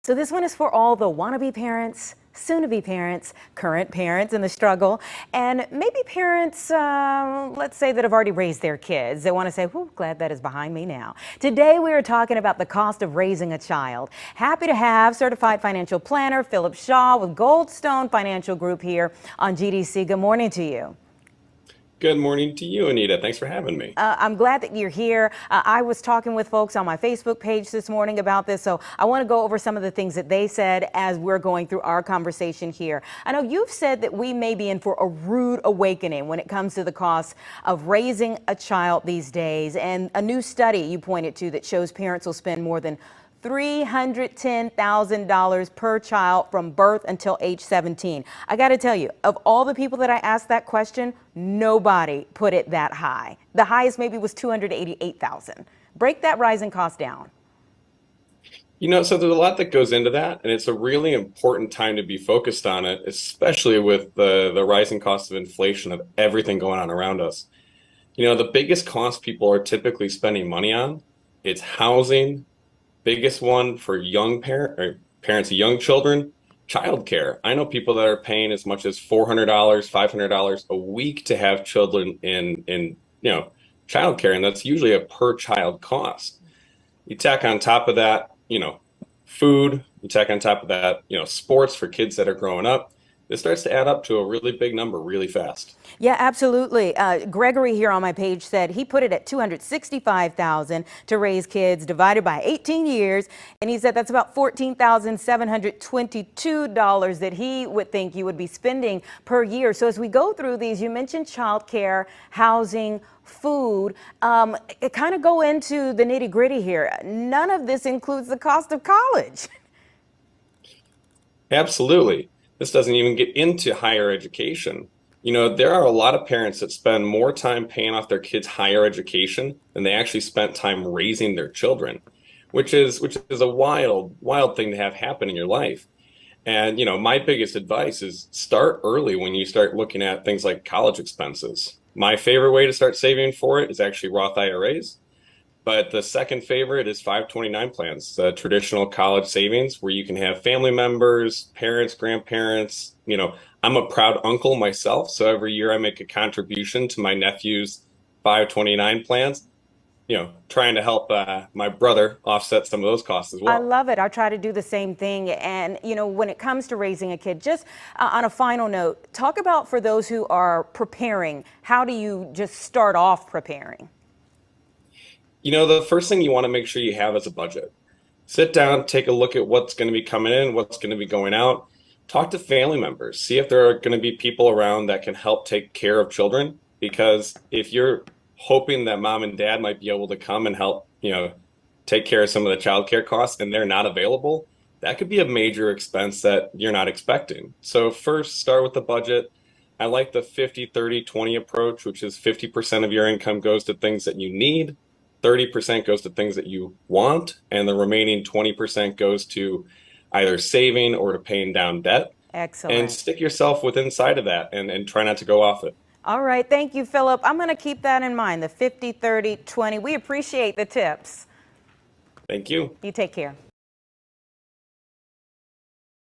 So this one is for all the wannabe parents, soon-to-be parents, current parents in the struggle, and maybe parents, let's say, that have already raised their kids. They want to say, whew, glad that is behind me now. Today we are talking about the cost of raising a child. Happy to have certified financial planner Phillip with Goldstone Financial Group here on GDC. Good morning to you. Good morning to you, Anita. Thanks for having me. I'm glad that you're here. I was talking with folks on my Facebook page this morning about this, so I want to go over some of the things that they said as we're going through our conversation here. I know you've said that we may be in for a rude awakening when it comes to the cost of raising a child these days, and a new study you pointed to that shows parents will spend more than $310,000 per child from birth until age 17. I got to tell you, of all the people that I asked that question, nobody put it that high. The highest maybe was $288,000. Break that rising cost down. So there's a lot that goes into that, and it's a really important time to be focused on it, especially with the rising cost of inflation of everything going on around us. The biggest cost people are typically spending money on, it's housing. Biggest one for parents of young children, childcare. I know people that are paying as much as $400, $500 a week to have children in childcare, and that's usually a per child cost. You tack on top of that, food. You tack on top of that, sports for kids that are growing up. This starts to add up to a really big number really fast. Yeah, absolutely. Gregory here on my page said he put it at $265,000 to raise kids divided by 18 years. And he said that's about $14,722 that he would think you would be spending per year. So as we go through these, you mentioned childcare, housing, food. It kind of go into the nitty gritty here. None of this includes the cost of college. Absolutely. This doesn't even get into higher education. There are a lot of parents that spend more time paying off their kids' higher education than they actually spent time raising their children, which is a wild thing to have happen in your life. And, my biggest advice is start early when you start looking at things like college expenses. My favorite way to start saving for it is actually Roth IRAs. But the second favorite is 529 plans, the traditional college savings where you can have family members, parents, grandparents. I'm a proud uncle myself, so every year I make a contribution to my nephew's 529 plans, trying to help my brother offset some of those costs as well. I love it. I try to do the same thing. And, when it comes to raising a kid, just on a final note, talk about for those who are preparing, how do you just start off preparing? The first thing you want to make sure you have is a budget. Sit down, take a look at what's going to be coming in, what's going to be going out. Talk to family members. See if there are going to be people around that can help take care of children. Because if you're hoping that mom and dad might be able to come and help, take care of some of the childcare costs and they're not available, that could be a major expense that you're not expecting. So first, start with the budget. I like the 50-30-20 approach, which is 50% of your income goes to things that you need, 30% goes to things that you want, and the remaining 20% goes to either saving or to paying down debt. Excellent. And stick yourself within inside of that and try not to go off it. All right. Thank you, Phillip. I'm going to keep that in mind, the 50-30-20. We appreciate the tips. Thank you. You take care.